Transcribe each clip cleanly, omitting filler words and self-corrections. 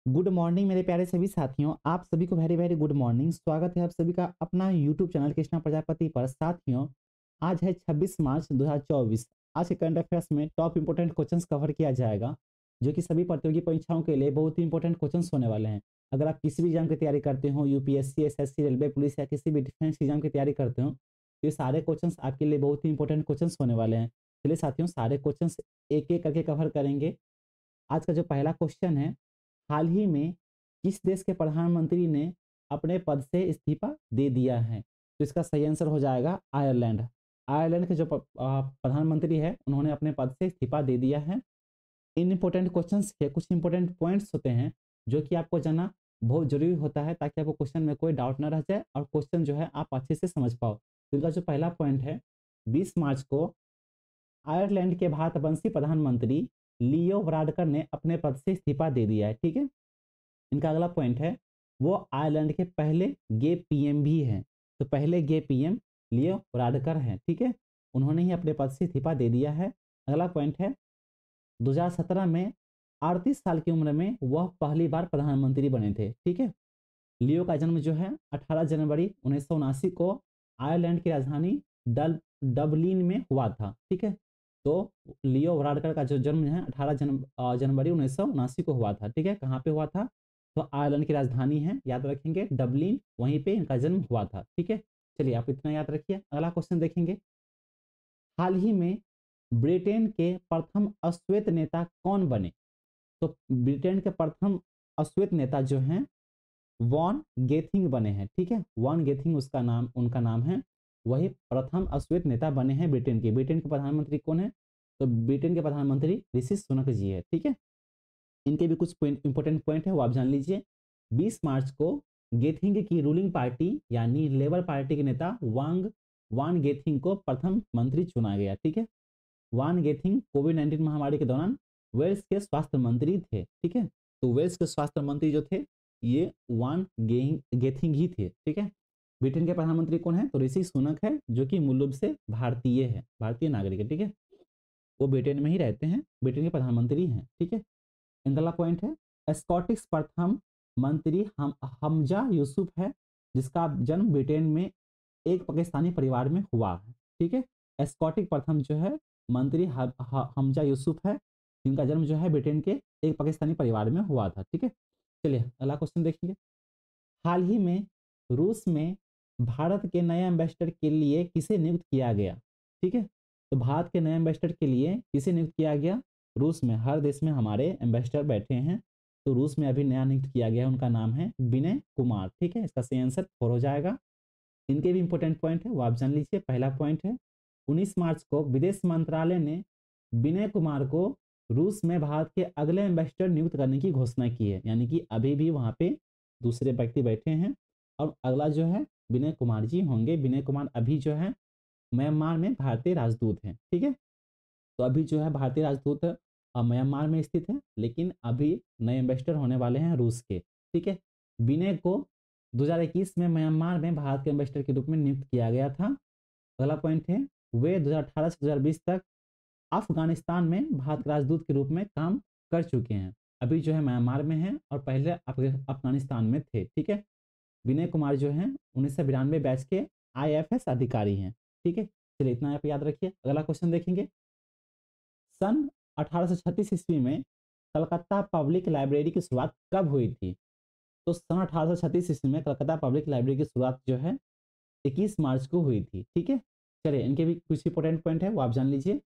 Good morning मेरे प्यारे सभी साथियों, आप सभी को वेरी वेरी गुड मॉर्निंग। स्वागत है आप सभी का अपना यूट्यूब चैनल कृष्णा प्रजापति पर। साथियों, आज है 26 मार्च 2024। आज के करंट अफेयर्स में टॉप इंपोर्टेंट क्वेश्चंस कवर किया जाएगा, जो कि सभी प्रतियोगी परीक्षाओं के लिए बहुत ही इंपॉर्टेंट क्वेश्चंस होने वाले हैं। अगर आप किसी भी एग्जाम की तैयारी करते हो, यूपीएससी, एसएससी, रेलवे, पुलिस या किसी भी डिफेंस एग्जाम की तैयारी करते हो, तो ये सारे क्वेश्चंस आपके लिए बहुत ही इंपॉर्टेंट क्वेश्चंस होने वाले हैं। चलिए साथियों, सारे क्वेश्चंस एक एक करके कवर करेंगे। आज का जो पहला क्वेश्चन है, हाल ही में किस देश के प्रधानमंत्री ने अपने पद से इस्तीफा दे दिया है? तो इसका सही आंसर हो जाएगा आयरलैंड। आयरलैंड के जो प्रधानमंत्री है, उन्होंने अपने पद से इस्तीफा दे दिया है। इन इंपॉर्टेंट क्वेश्चंस के कुछ इंपॉर्टेंट पॉइंट्स होते हैं जो कि आपको जानना बहुत जरूरी होता है, ताकि आपको क्वेश्चन में कोई डाउट ना रह जाए और क्वेश्चन जो है आप अच्छे से समझ पाओ। तो इनका जो पहला पॉइंट है, 20 मार्च को आयरलैंड के भारतवंशी प्रधानमंत्री लियो वराडकर ने अपने पद से इस्तीफा दे दिया है। ठीक है। इनका अगला पॉइंट है, वो आयरलैंड के पहले गे पीएम भी हैं। तो पहले गे पीएम लियो वराडकर हैं। ठीक है, उन्होंने ही अपने पद से इस्तीफा दे दिया है। अगला पॉइंट है, 2017 में 38 साल की उम्र में वह पहली बार प्रधानमंत्री बने थे। ठीक है। लियो का जन्म जो है 18 जनवरी 1979 को आयरलैंड की राजधानी डबलिन में हुआ था। ठीक है। तो लियो वराडकर का जो जन्म है 18 जनवरी 1979 को हुआ था। ठीक है। कहाँ पे हुआ था? तो आयरलैंड की राजधानी है, याद रखेंगे, डबलिन, वहीं पे इनका जन्म हुआ था। ठीक है। चलिए आप इतना याद रखिए। अगला क्वेश्चन देखेंगे, हाल ही में ब्रिटेन के प्रथम अश्वेत नेता कौन बने? तो ब्रिटेन के प्रथम अश्वेत नेता जो हैं वॉन गेथिंग बने हैं। ठीक है, वॉन गेथिंग उसका नाम, उनका नाम है। वही प्रथम अश्वेत नेता बने हैं ब्रिटेन के। ब्रिटेन के प्रधानमंत्री कौन है? तो ब्रिटेन के प्रधानमंत्री ऋषि सुनक जी है। ठीक है। इनके भी कुछ इंपॉर्टेंट पॉइंट है, वो आप जान लीजिए। 20 मार्च को गेथिंग की रूलिंग पार्टी यानी लेबर पार्टी के नेता वान गेथिंग को प्रथम मंत्री चुना गया। ठीक है। वान गेथिंग कोविड-19 महामारी के दौरान वेल्स के स्वास्थ्य मंत्री थे। ठीक है। तो वेल्स के स्वास्थ्य मंत्री जो थे, ये गेथिंग ही थे। ठीक है। ब्रिटेन के प्रधानमंत्री कौन है? तो ऋषि सुनक है, जो कि मूल रूप से भारतीय है, भारतीय नागरिक है। ठीक है। वो ब्रिटेन में ही रहते हैं, ब्रिटेन के प्रधानमंत्री हैं। ठीक है। अगला पॉइंट है, स्कॉटिश प्रथम मंत्री हमजा यूसुफ है, जिसका जन्म ब्रिटेन में एक पाकिस्तानी परिवार में हुआ है। ठीक है। स्कॉटिश प्रथम जो है मंत्री हमजा यूसुफ है, इनका जन्म जो है ब्रिटेन के एक पाकिस्तानी परिवार में हुआ था। ठीक है। चलिए अगला क्वेश्चन देखेंगे, हाल ही में रूस में भारत के नए एम्बेसडर के लिए किसे नियुक्त किया गया? ठीक है। तो भारत के नए एम्बेसडर के लिए किसे नियुक्त किया गया? रूस में, हर देश में हमारे एम्बेसडर बैठे हैं, तो रूस में अभी नया नियुक्त किया गया है, उनका नाम है विनय कुमार। ठीक है। इसका सही आंसर 4 हो जाएगा। इनके भी इंपॉर्टेंट पॉइंट है, वो आप जान लीजिए। पहला पॉइंट है, 19 मार्च को विदेश मंत्रालय ने विनय कुमार को रूस में भारत के अगले एम्बेसडर नियुक्त करने की घोषणा की है, यानी कि अभी भी वहां पे दूसरे व्यक्ति बैठे हैं और अगला जो है विनय कुमार जी होंगे। विनय कुमार अभी जो है म्यांमार में भारतीय राजदूत हैं। ठीक है। तो अभी जो है भारतीय राजदूत म्यांमार में स्थित है, लेकिन अभी नए एम्बेसडर होने वाले हैं रूस के। ठीक है। विनय को 2021 में म्यांमार में भारत के एम्बेसडर के रूप में नियुक्त किया गया था। अगला पॉइंट है, वे 2018 से 2020 तक अफगानिस्तान में भारत के राजदूत के रूप में काम कर चुके हैं। अभी जो है म्यांमार में हैं और पहले अफगानिस्तान में थे। ठीक है। विनय कुमार जो है 1992 बैच के आईएफएस अधिकारी हैं। ठीक है। चलिए इतना आप याद रखिए। अगला क्वेश्चन देखेंगे, सन 1836 ईस्वी में कलकत्ता पब्लिक लाइब्रेरी की शुरुआत कब हुई थी? तो सन 1836 ईस्वी में कलकत्ता पब्लिक लाइब्रेरी की शुरुआत जो है 21 मार्च को हुई थी। ठीक है। चलिए इनके भी कुछ इंपॉर्टेंट पॉइंट है, वो आप जान लीजिए।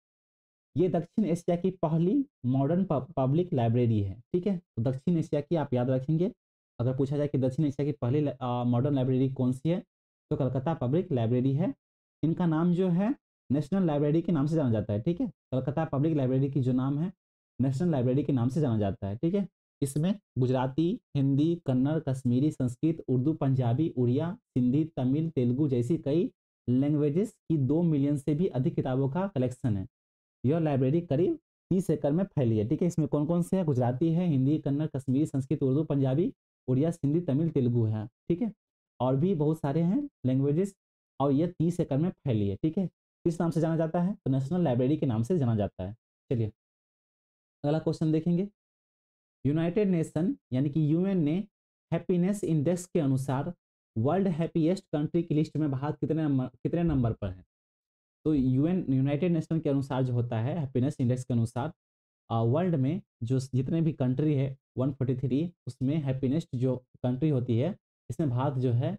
ये दक्षिण एशिया की पहली मॉडर्न पब्लिक लाइब्रेरी है। ठीक है। तो दक्षिण एशिया की आप याद रखेंगे, अगर पूछा जाए कि दक्षिण एशिया की पहली मॉडर्न लाइब्रेरी कौन सी है, तो कलकत्ता पब्लिक लाइब्रेरी है। इनका नाम जो है नेशनल लाइब्रेरी के नाम से जाना जाता है। ठीक है। कलकत्ता पब्लिक लाइब्रेरी की जो नाम है नेशनल लाइब्रेरी के नाम से जाना जाता है। ठीक है। इसमें गुजराती, हिंदी, कन्नड़, कश्मीरी, संस्कृत, उर्दू, पंजाबी, उड़िया, सिंधी, तमिल, तेलुगु जैसी कई लैंग्वेजेस की 2 मिलियन से भी अधिक किताबों का कलेक्शन है। यह लाइब्रेरी करीब 30 एकड़ में फैली है। ठीक है। इसमें कौन कौन से है? गुजराती है, हिंदी, कन्नड़, कश्मीरी, संस्कृत, उर्दू, पंजाबी, उड़िया, सिंधी, तमिल, तेलुगु है। ठीक है। और भी बहुत सारे हैं लैंग्वेजेस, और यह 30 एकड़ में फैली है। ठीक है। किस नाम से जाना जाता है? तो नेशनल लाइब्रेरी के नाम से जाना जाता है। चलिए अगला क्वेश्चन देखेंगे, यूनाइटेड नेशन यानी कि यूएन ने हैप्पीनेस इंडेक्स के अनुसार वर्ल्ड हैप्पीएस्ट कंट्री की लिस्ट में भारत कितने नंबर पर है। तो यूनाइटेड नेशन के अनुसार जो होता है हैप्पीनेस इंडेक्स के अनुसार वर्ल्ड में जो जितने भी कंट्री है 143 उसमें हैप्पीनेस जो कंट्री होती है इसमें भारत जो है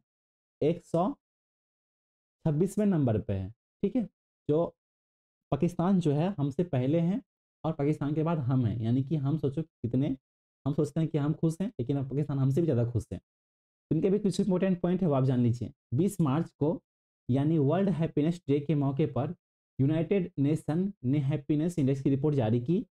126वें नंबर पे है। ठीक है, जो पाकिस्तान जो है हमसे पहले हैं और पाकिस्तान के बाद हम हैं, यानी कि हम सोचो कितने, हम सोचते हैं कि हम खुश हैं लेकिन अब पाकिस्तान हमसे भी ज़्यादा खुश है। तो इनके भी कुछ इंपॉर्टेंट पॉइंट है वो आप जान लीजिए। 20 मार्च को यानी वर्ल्ड हैप्पीनेस डे के मौके पर यूनाइटेड नेशन ने हैप्पीनेस इंडेक्स की रिपोर्ट जारी की।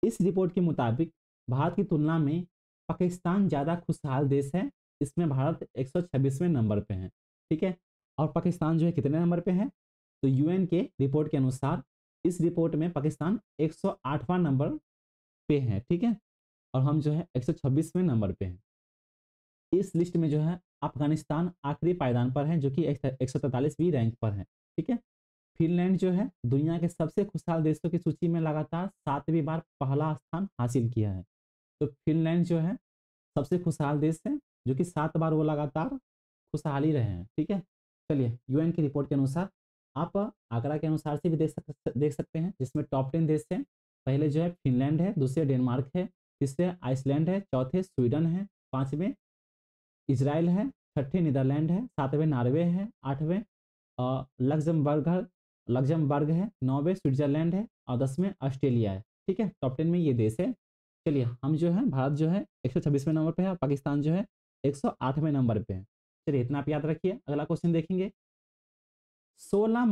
इस रिपोर्ट के मुताबिक भारत की तुलना में पाकिस्तान ज़्यादा खुशहाल देश है। इसमें भारत 126वें नंबर पे है। ठीक है, और पाकिस्तान जो है कितने नंबर पे है, तो यूएन के रिपोर्ट के अनुसार इस रिपोर्ट में पाकिस्तान 108वां नंबर पे है। ठीक है, और हम जो है 126वें नंबर पे हैं। इस लिस्ट में जो है अफगानिस्तान आखिरी पायदान पर है जो कि 143वीं रैंक पर है। ठीक है, फिनलैंड जो है दुनिया के सबसे खुशहाल देशों की सूची में लगातार 7वीं बार पहला स्थान हासिल किया है। तो फिनलैंड जो है सबसे खुशहाल देश है जो कि 7 बार वो लगातार खुशहाली रहे हैं। ठीक है, चलिए यूएन की रिपोर्ट के अनुसार आप आंकड़ा के अनुसार से भी देख सकते हैं जिसमें टॉप 10 देश हैं। पहले जो है फिनलैंड है, दूसरे डेनमार्क है, तीसरे आइसलैंड है, चौथे स्वीडन है, पांचवें इजराइल है, छठे नीदरलैंड है, सातवें नॉर्वे है, आठवें लग्जमबर्ग है, नौवें स्विट्जरलैंड है और 10वें ऑस्ट्रेलिया है। ठीक है, टॉप 10 में ये देश है। चलिए हम जो है भारत जो है 126वें नंबर पे है और पाकिस्तान जो है 108वें नंबर पे है। चलिए इतना आप याद रखिए। अगला क्वेश्चन देखेंगे। 18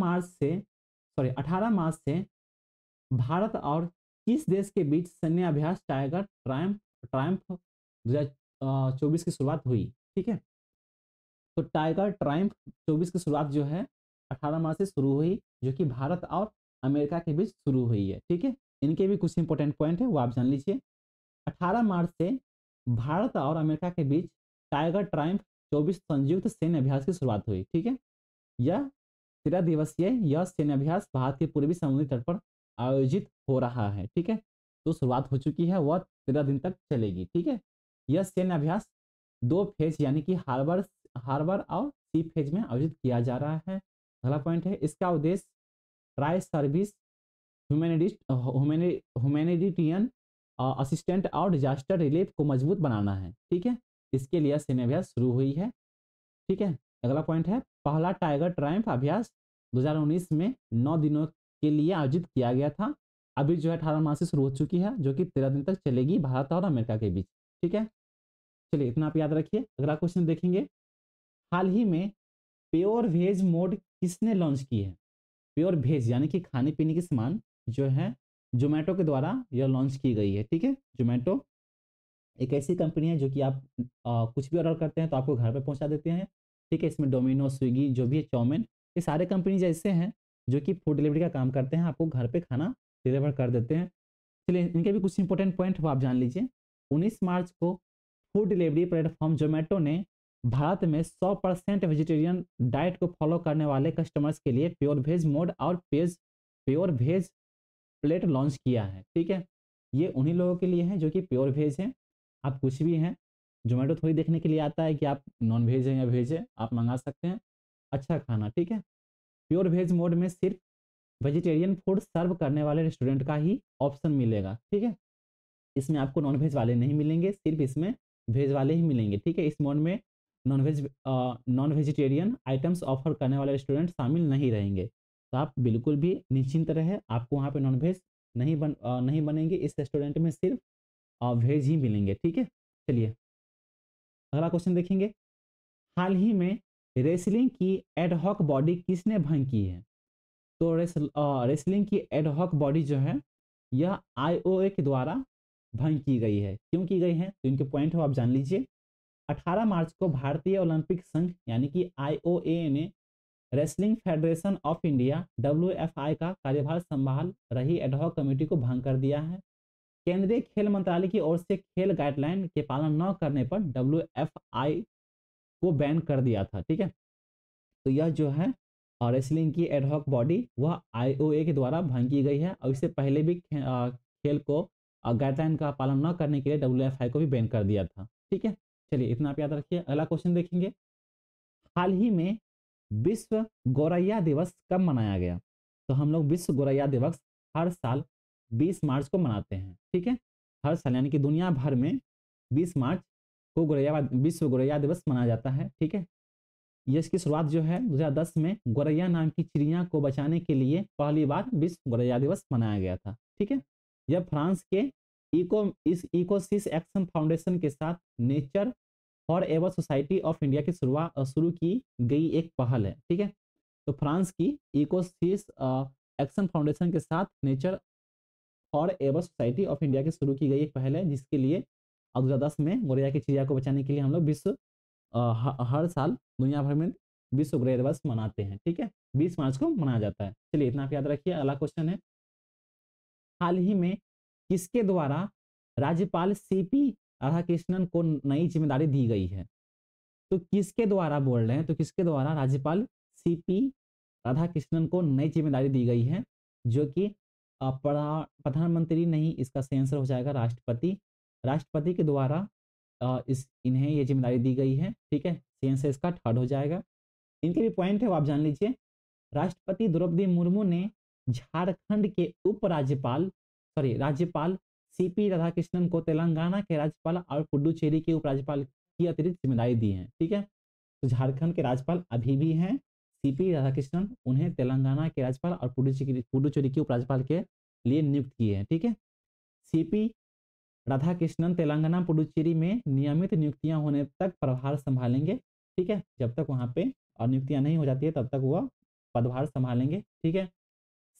मार्च से भारत और किस देश के बीच सैन्य अभ्यास टाइगर ट्रायम्फ 2024 की शुरुआत हुई। ठीक है, तो टाइगर ट्रायम्फ 24 की शुरुआत जो है 18 मार्च से शुरू हुई जो कि भारत और अमेरिका के बीच शुरू हुई है। ठीक है, इनके भी कुछ इंपॉर्टेंट पॉइंट है वो आप जान लीजिए। 18 मार्च से भारत और अमेरिका के बीच टाइगर ट्रायम्फ 24 संयुक्त सैन्य अभ्यास की शुरुआत हुई। ठीक है, यह 13 दिवसीय यह सैन्य अभ्यास भारत के पूर्वी समुद्री तट पर आयोजित हो रहा है। ठीक है, तो शुरुआत हो चुकी है, वह 13 दिन तक चलेगी। ठीक है, यह सैन्य अभ्यास 2 फेज यानी कि हार्बर और सी फेज में आयोजित किया जा रहा है। अगला पॉइंट है, इसका उद्देश्य ट्राई सर्विस ह्यूमैनिटेरियन असिस्टेंट और डिजास्टर रिलीफ को मजबूत बनाना है। ठीक है, इसके लिए सैन्य अभ्यास शुरू हुई है। ठीक है, अगला पॉइंट है, पहला टाइगर ट्रायम्फ अभ्यास 2019 में 9 दिनों के लिए आयोजित किया गया था। अभी जो है 18 मार्च से शुरू हो चुकी है जो कि 13 दिन तक चलेगी भारत और अमेरिका के बीच। ठीक है, चलिए इतना आप याद रखिए। अगला क्वेश्चन देखेंगे। हाल ही में प्योर वेज मोड किसने लॉन्च की है। प्योर वेज यानी कि खाने पीने की सामान जो है जोमेटो के द्वारा यह लॉन्च की गई है। ठीक है, जोमेटो एक ऐसी कंपनी है जो कि आप कुछ भी ऑर्डर करते हैं तो आपको घर पे पहुंचा देते हैं। ठीक है, इसमें डोमिनो, स्विगी जो भी है, चाउमिन, ये सारे कंपनी जैसे हैं जो कि फूड डिलीवरी का काम करते हैं, आपको घर पे खाना डिलीवर कर देते हैं। चलिए इनके भी कुछ इंपॉर्टेंट पॉइंट वो आप जान लीजिए। 19 मार्च को फूड डिलीवरी प्लेटफॉर्म जोमेटो ने भारत में 100% वेजिटेरियन डाइट को फॉलो करने वाले कस्टमर्स के लिए प्योर वेज मोड और प्योर वेज प्लेट लॉन्च किया है। ठीक है, ये उन्हीं लोगों के लिए है जो कि प्योर वेज हैं। आप कुछ भी हैं, जोमेटो थोड़ी देखने के लिए आता है कि आप नॉन वेज हैं या वेज है, आप मंगा सकते हैं अच्छा खाना। ठीक है, प्योर वेज मोड में सिर्फ वेजिटेरियन फूड सर्व करने वाले रेस्टोरेंट का ही ऑप्शन मिलेगा। ठीक है, इसमें आपको नॉन वेज वाले नहीं मिलेंगे, सिर्फ इसमें वेज वाले ही मिलेंगे। ठीक है, इस मोड में नॉन वेजिटेरियन आइटम्स ऑफर करने वाले रेस्टोरेंट शामिल नहीं रहेंगे। तो आप बिल्कुल भी निश्चिंत रहे, आपको वहाँ पे नॉन वेज नहीं बनेंगे। इस रेस्टोरेंट में सिर्फ वेज ही मिलेंगे। ठीक है, चलिए अगला क्वेश्चन देखेंगे। हाल ही में रेसलिंग की एडहॉक बॉडी किसने भंग की है। तो रेसलिंग की एडहॉक बॉडी जो है यह आईओए के द्वारा भंग की गई है। क्यों की गई है, तो इनके पॉइंट हो आप जान लीजिए। 18 मार्च को भारतीय ओलंपिक संघ यानी कि आईओए ने wrestling federation of India WFI का कार्यभार संभाल रही एडहॉक कमेटी को भंग कर दिया है। केंद्रीय खेल मंत्रालय की ओर से खेल गाइडलाइन के पालन न करने पर डब्ल्यूएफआई को बैन कर दिया था। ठीक है, तो यह जो है रेसलिंग की एडहॉक बॉडी वह आईओए के द्वारा भंग की गई है और इससे पहले भी खेल को गाइडलाइन का पालन न करने के लिए WFI को भी बैन कर दिया था। ठीक है, चलिए इतना आप याद रखिए। अगला क्वेश्चन देखेंगे, हाल ही में विश्व गौरैया दिवस कब मनाया गया? तो हम लोग विश्व गौरैया दिवस हर साल 20 मार्च को मनाते हैं। ठीक है, हर साल यानी कि दुनिया भर में 20 मार्च को विश्व गौरैया दिवस मनाया जाता है। ठीक है, ये इसकी शुरुआत जो है 2010 में गौरैया नाम की चिड़िया को बचाने के लिए पहली बार विश्व गौरैया दिवस मनाया गया था। ठीक है, यह फ्रांस के इकोसिस एक्शन फाउंडेशन के साथ nature for ever society of India की शुरू की गई एक पहल है। ठीक है, तो फ्रांस की इकोसिस एक्शन फाउंडेशन के साथ nature for ever society of India की शुरू की गई एक पहल है, जिसके लिए 2010 में गौरैया की चिड़िया को बचाने के लिए हम लोग हर साल दुनिया भर में विश्व गौरैया दिवस मनाते हैं। ठीक है, 20 मार्च को मनाया जाता है। चलिए इतना आप याद रखिए। अगला क्वेश्चन है, हाल ही में किसके द्वारा राज्यपाल सीपी राधाकृष्णन को नई जिम्मेदारी दी गई है? तो किसके द्वारा बोल रहे हैं, तो किसके द्वारा राज्यपाल सीपी राधाकृष्णन को नई जिम्मेदारी दी गई है, जो कि प्रधानमंत्री नहीं, इसका सही आंसर हो जाएगा राष्ट्रपति। राष्ट्रपति के द्वारा इन्हें ये जिम्मेदारी दी गई है। ठीक है, सही आंसर इसका थर्ड हो जाएगा। इनके भी पॉइंट है वो आप जान लीजिए। राष्ट्रपति द्रौपदी मुर्मू ने झारखंड के राज्यपाल सीपी राधाकृष्णन को तेलंगाना के राज्यपाल और पुडुचेरी के उपराज्यपाल की अतिरिक्त जिम्मेदारी दी है। ठीक है, तो झारखंड के राज्यपाल अभी भी हैं सीपी राधाकृष्णन, उन्हें तेलंगाना के राज्यपाल और पुडुचेरी के उपराज्यपाल के लिए नियुक्त किए हैं। ठीक है, सीपी राधाकृष्णन तेलंगाना पुडुचेरी में नियमित नियुक्तियां होने तक प्रभार संभालेंगे। ठीक है, जब तक वहां पे नियुक्तियां नहीं हो जाती है तब तक वह पदभार संभालेंगे। ठीक है,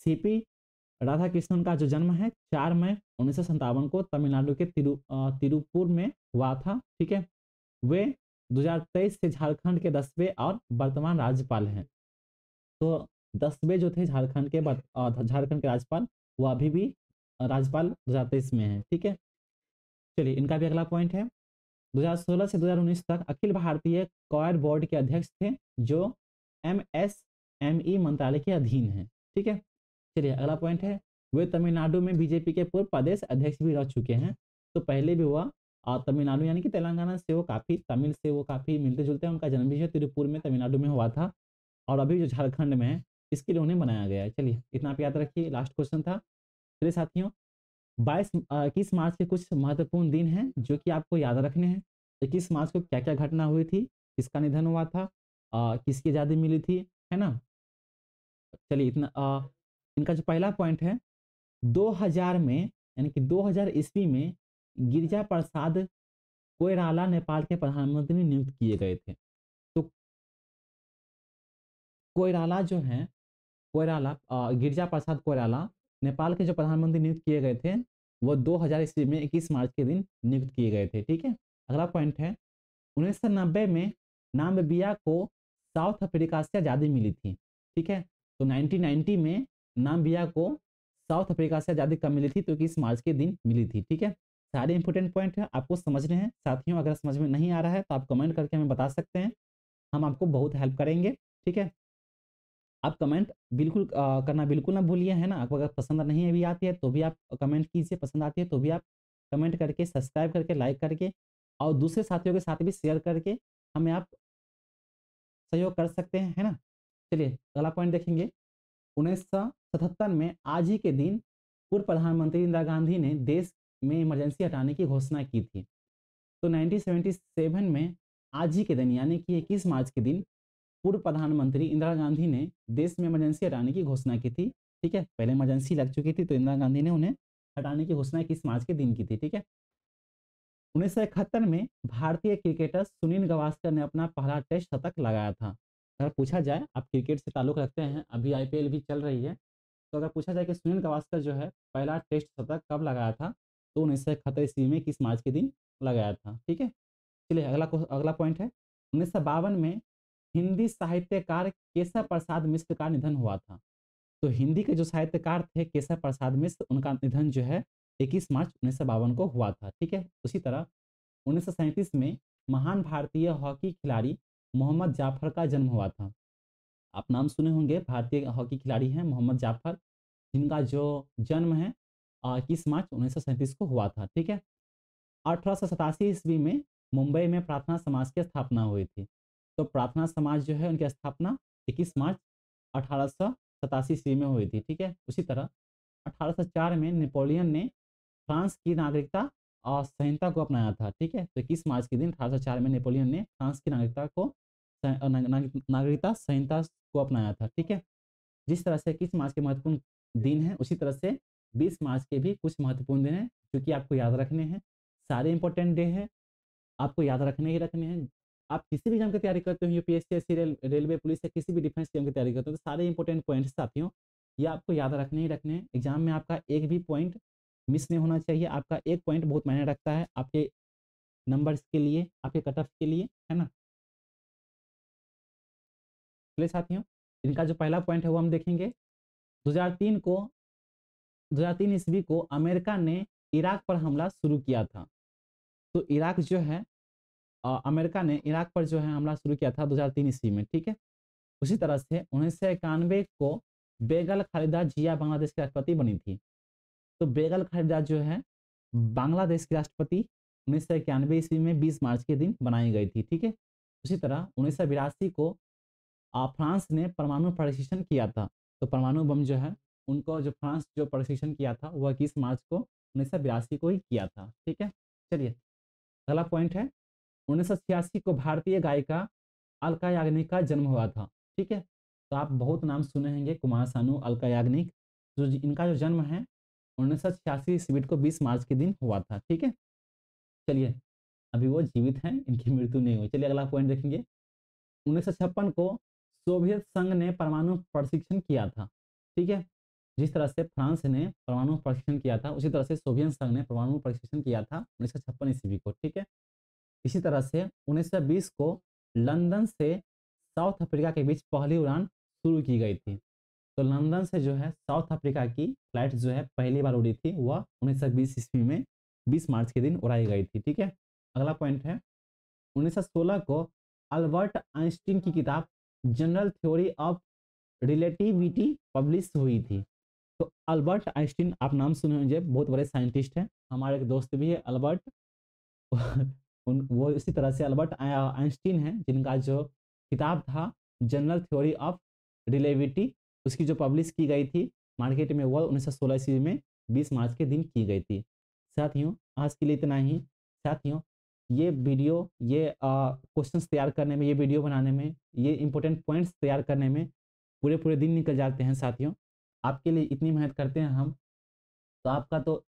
सीपी राधाकृष्णन का जो जन्म है 4 मई 1957 को तमिलनाडु के तिरुपुर में हुआ था। ठीक है, वे 2023 से झारखंड के 10वें और वर्तमान राज्यपाल हैं। तो 10वें जो थे झारखंड के राज्यपाल, वो अभी भी राज्यपाल 2023 में है। ठीक है, चलिए इनका भी अगला पॉइंट है, 2016 से 2019 तक अखिल भारतीय कॉयर बोर्ड के अध्यक्ष थे, जो MSME मंत्रालय के अधीन है। ठीक है, चलिए अगला पॉइंट है, वे तमिलनाडु में बीजेपी के पूर्व प्रदेश अध्यक्ष भी रह चुके हैं। तो पहले भी हुआ और तमिलनाडु यानी कि तेलंगाना से वो काफ़ी, तमिल से वो काफ़ी मिलते जुलते हैं। उनका जन्म भी जो तिरुपुर में तमिलनाडु में हुआ था और अभी जो झारखंड में है इसके लिए उन्हें बनाया गया है। चलिए इतना आप याद रखिए, लास्ट क्वेश्चन था। चलिए साथियों, 21 मार्च के कुछ महत्वपूर्ण दिन हैं जो कि आपको याद रखने हैं। 21 मार्च को क्या क्या घटना हुई थी, किसका निधन हुआ था, किसकी आज़ादी मिली थी, है ना। चलिए इतना इनका जो पहला पॉइंट है, 2000 में यानी कि 2000 ईस्वी में गिरिजा प्रसाद कोइराला नेपाल के प्रधानमंत्री नियुक्त किए गए थे। तो कोइराला जो है, गिरिजा प्रसाद कोइराला नेपाल के जो प्रधानमंत्री नियुक्त किए गए थे, वो 2000 ईस्वी में 21 मार्च के दिन नियुक्त किए गए थे। ठीक है, अगला पॉइंट है, 1990 में नामीबिया को साउथ अफ्रीका से आज़ादी मिली थी। ठीक है, तो 1990 में नामीबिया को साउथ अफ्रीका से आज़ादी कब मिली थी, तो 21 मार्च के दिन मिली थी। ठीक है, सारे इंपॉर्टेंट पॉइंट है आपको समझने हैं। साथियों, अगर समझ में नहीं आ रहा है तो आप कमेंट करके हमें बता सकते हैं, हम आपको बहुत हेल्प करेंगे। ठीक है, आप कमेंट बिल्कुल करना बिल्कुल ना भूलिए, है ना। आपको अगर पसंद नहीं भी आती है तो भी आप कमेंट कीजिए, पसंद आती है तो भी आप कमेंट करके, सब्सक्राइब करके, लाइक करके और दूसरे साथियों के साथ भी शेयर करके हमें आप सहयोग कर सकते हैं, है ना। चलिए अगला पॉइंट देखेंगे, 1977 में आज ही के दिन पूर्व प्रधानमंत्री इंदिरा गांधी ने देश में इमरजेंसी हटाने की घोषणा की थी। तो 1977 में आज ही के दिन यानी कि 21 मार्च के दिन पूर्व प्रधानमंत्री इंदिरा गांधी ने देश में इमरजेंसी हटाने की घोषणा की थी। ठीक है, पहले इमरजेंसी लग चुकी थी तो इंदिरा गांधी ने उन्हें हटाने की घोषणा 21 मार्च के दिन की थी। ठीक है, 1971 में भारतीय क्रिकेटर सुनील गावस्कर ने अपना पहला टेस्ट शतक लगाया था। अगर पूछा जाए, आप क्रिकेट से ताल्लुक रखते हैं, अभी IPL भी चल रही है, तो अगर पूछा जाए कि सुनील गावस्कर जो है पहला टेस्ट शतक कब लगाया था, तो 1971 ईस्वी में 21 मार्च के दिन लगाया था। ठीक है, चलिए अगला पॉइंट है, 1952 में हिंदी साहित्यकार केशव प्रसाद मिश्र का निधन हुआ था। तो हिंदी के जो साहित्यकार थे केशव प्रसाद मिश्र, उनका निधन जो है 21 मार्च 1952 को हुआ था। ठीक है, उसी तरह 1937 में महान भारतीय हॉकी खिलाड़ी मोहम्मद जाफर का जन्म हुआ था। आप नाम सुने होंगे, भारतीय हॉकी खिलाड़ी हैं मोहम्मद जाफर, जिनका जो जन्म है 21 मार्च 1937 को हुआ था। ठीक है। 1887 ईस्वी में मुंबई में प्रार्थना समाज की स्थापना हुई थी। तो प्रार्थना समाज जो है उनकी स्थापना 21 मार्च 1887 ईस्वी में हुई थी। ठीक है। उसी तरह 1804 में नेपोलियन ने फ्रांस की नागरिकता संहिता को अपनाया था। ठीक है। तो 21 मार्च के दिन 1804 में नेपोलियन ने फ्रांस की नागरिकता को नागरिकता संहिता को अपनाया था। ठीक है। जिस तरह से 21 मार्च के महत्वपूर्ण दिन है, उसी तरह से 20 मार्च के भी कुछ महत्वपूर्ण दिन हैं जो कि आपको याद रखने हैं। सारे इंपॉर्टेंट डे हैं, आपको याद रखने ही रखने हैं। आप किसी भी एग्जाम की तैयारी करते हो, यूपीएससी, एससी, रेलवे, पुलिस या किसी भी डिफेंस एग्जाम की तैयारी करते हो, तो सारे इंपॉर्टेंट पॉइंट्स साथियों ये आपको याद रखने ही रखने हैं। एग्जाम में आपका एक भी पॉइंट मिस नहीं होना चाहिए। आपका एक पॉइंट बहुत मायने रखता है आपके नंबर्स के लिए, आपके कट ऑफ के लिए, है ना। चलिए साथियों, इनका जो पहला पॉइंट है वो हम देखेंगे। 2003 को 2003 ईस्वी को अमेरिका ने इराक पर हमला शुरू किया था। तो इराक जो है अमेरिका ने इराक पर जो है हमला शुरू किया था 2003 ईस्वी में। ठीक है। उसी तरह से 1991 को बेगल खालिदा जिया बांग्लादेश की राष्ट्रपति बनी थी। तो बेगल खालिदा जो है बांग्लादेश की राष्ट्रपति 1991 ईस्वी में 20 मार्च के दिन बनाई गई थी। ठीक है। उसी तरह 1982 को फ्रांस ने परमाणु परीक्षण किया था। तो परमाणु बम जो है उनको जो फ्रांस जो परीक्षण किया था वह 21 मार्च को 1982 को ही किया था। ठीक है। चलिए अगला पॉइंट है, 1986 को भारतीय गायिका अलका याग्निक का जन्म हुआ था। ठीक है। तो आप बहुत नाम सुने होंगे, कुमार सानू, अलका याग्निक। जो इनका जो जन्म है 1986 ईस्वी को 20 मार्च के दिन हुआ था। ठीक है। चलिए अभी वो जीवित हैं, इनकी मृत्यु नहीं हुई। चलिए अगला पॉइंट देखेंगे। 1956 को सोवियत संघ ने परमाणु परीक्षण किया था। ठीक है। जिस तरह से फ्रांस ने परमाणु परीक्षण किया था, उसी तरह से सोवियत संघ ने परमाणु परीक्षण किया था 1956 ईस्वी को। ठीक है। इसी तरह से 1920 को लंदन से साउथ अफ्रीका के बीच पहली उड़ान शुरू की गई थी। तो लंदन से जो है साउथ अफ्रीका की फ्लाइट जो है पहली बार उड़ी थी, वह 1920 ईस्वी में 20 मार्च के दिन उड़ाई गई थी। ठीक है। अगला पॉइंट है, 1916 को अल्बर्ट आइंस्टीन की किताब general theory of relativity publish हुई थी। तो अल्बर्ट आइंस्टीन आप नाम सुने होंगे, बहुत बड़े साइंटिस्ट हैं। हमारे एक दोस्त भी है अल्बर्ट वो इसी तरह से अल्बर्ट आइंस्टीन है जिनका जो किताब था जनरल थ्योरी ऑफ रिलेटिविटी, उसकी जो पब्लिश की गई थी मार्केट में, वह 1916 ईस्वी में 20 मार्च के दिन की गई थी। साथियों आज के लिए इतना ही। साथियों ये वीडियो, ये क्वेश्चंस तैयार करने में, ये वीडियो बनाने में, ये इंपॉर्टेंट पॉइंट्स तैयार करने में पूरे पूरे दिन निकल जाते हैं। साथियों आपके लिए इतनी मेहनत करते हैं हम, तो आपका तो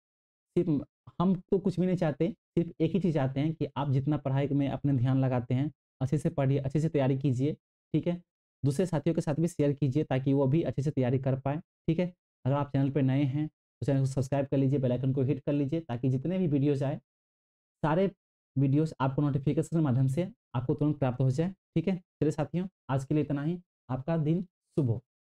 सिर्फ, हम तो कुछ भी नहीं चाहते, सिर्फ एक ही चीज़ चाहते हैं कि आप जितना पढ़ाई में अपने ध्यान लगाते हैं, अच्छे से पढ़िए, अच्छे से तैयारी कीजिए। ठीक है। दूसरे साथियों के साथ भी शेयर कीजिए ताकि वो भी अच्छे से तैयारी कर पाए। ठीक है। अगर आप चैनल पर नए हैं तो चैनल को सब्सक्राइब कर लीजिए, बेल आइकन को हिट कर लीजिए ताकि जितने भी वीडियोज़ आए, सारे वीडियोज़ आपको नोटिफिकेशन के माध्यम से आपको तुरंत प्राप्त हो जाए। ठीक है। चलिए साथियों आज के लिए इतना ही। आपका दिन शुभ हो।